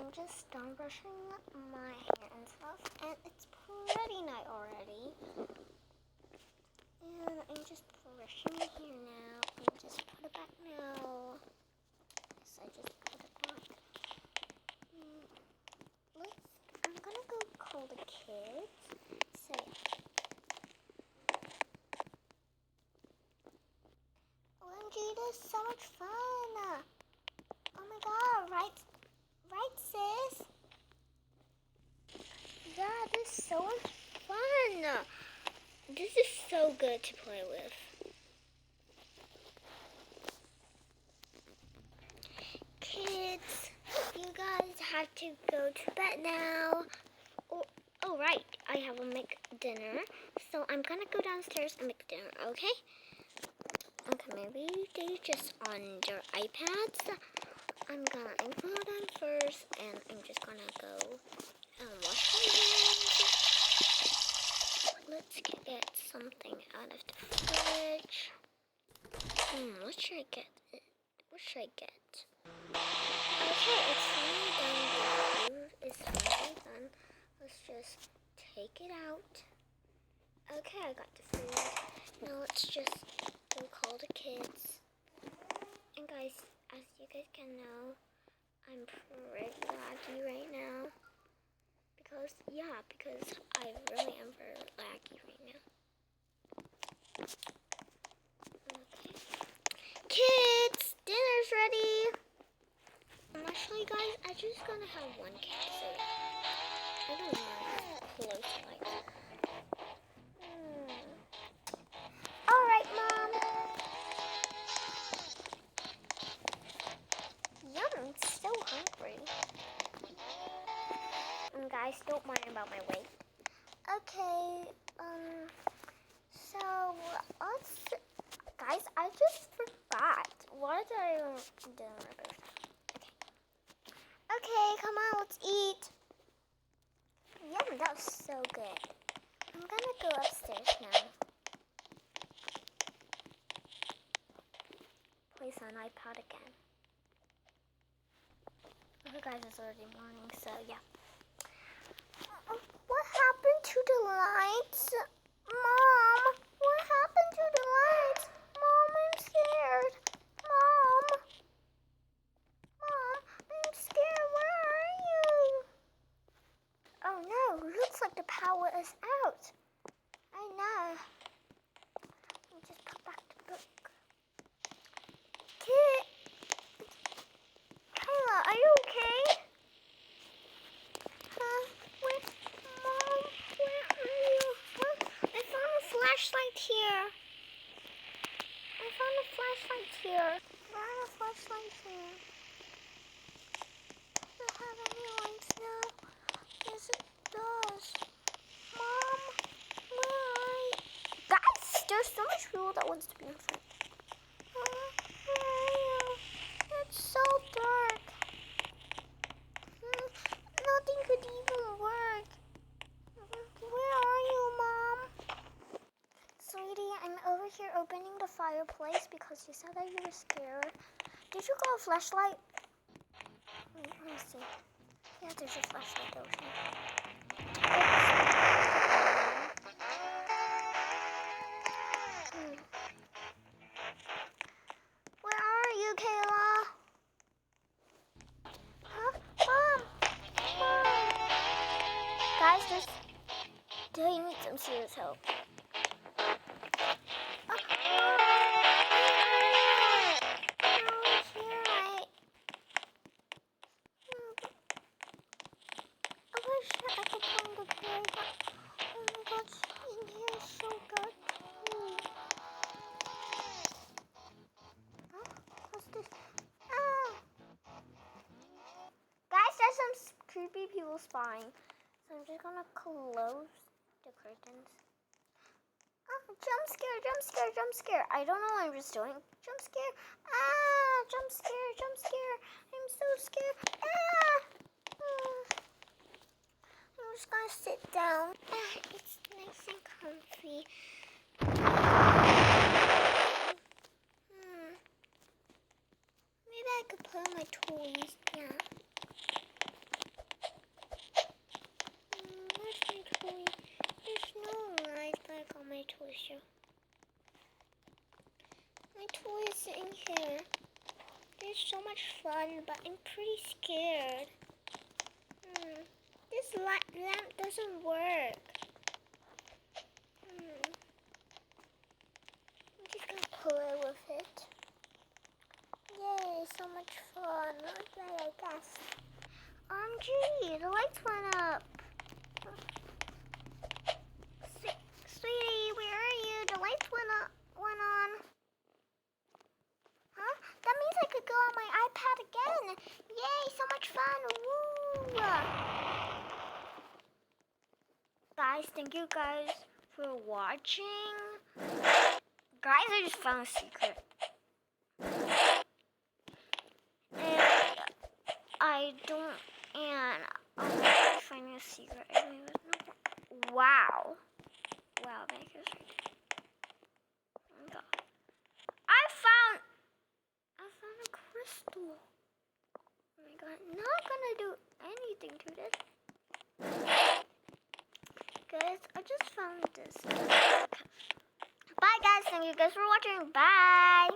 I'm just done brushing my hair and stuff, and it's pretty night already. And I'm just brushing my hair now, and just put it back now. Yes, I just put it back. I'm gonna go call the kids. So OMG, this is so much fun. Oh my god, right sis? Yeah, this is so much fun. This is so good to play with. Kids, you guys have to go to bed now. Oh right, I have to make dinner. So I'm gonna go downstairs and make dinner, okay? Okay, maybe they just on your iPads. I'm gonna ignore them first, and I'm just gonna go and wash my hands. Let's get something out of the fridge. What should I get? What should I get? Okay, it's finally done. The food is finally done. Let's just take it out. Okay, I got the food. Now let's just go call the kids. And guys, as you guys can know, I'm pretty laggy right now. Because I really am very laggy right now. Okay. Kids, dinner's ready. Actually, guys, I'm just gonna have one kid, so I don't know close like that. Alright, Mom. Yum, I'm so hungry. Guys, don't mind about my weight. Okay, so guys, I just forgot. What did I do on my birthday? Okay, come on, let's eat. Yum, that was so good. I'm gonna go upstairs now. Place on iPad again. Okay, guys, it's already morning, so yeah. What happened to the lights? Mom, what happened to the lights? Mom, I'm scared. Mom, I'm scared. Where are you? Oh no, looks like the power is out. I know. Let me just put back the book. Kit, Kayla, are you okay? Mom, where are you? I found a flashlight here. Does it have any lights now? Yes, it does. Mom, where are you? Guys, there's so much people that wants to be in front. Where are you? It's so dark. Nothing could even work. Where are you, Mom? Sweetie, I'm over here opening the fireplace because you said that you were scared. Did you got a flashlight? Let me see. Yeah, there's a flashlight over here. Where are you, Kayla? Huh? Mom! Guys, they need some serious help. Creepy people spying. So I'm just gonna close the curtains. Oh, jump scare. I don't know what I'm just doing. Jump scare. Jump scare. I'm so scared. I'm just gonna sit down. It's nice and comfy. Maybe I could play with my toys. Yeah. fun, but I'm pretty scared. This lamp doesn't work. I'm just gonna play with it. Yay, so much fun. Let's play, I guess. OMG, the lights went up. Sweetie, where are you? The lights went on. Huh? That means I could go on my iPad again. Yay, so much fun. Woo! Guys, thank you guys for watching. Guys, I just found a secret. I'm finding a secret. Wow, that is right. Oh my god. I found a crystal. Oh my god, not gonna do anything to this. Guys, I just found this. Bye guys, thank you guys for watching. Bye.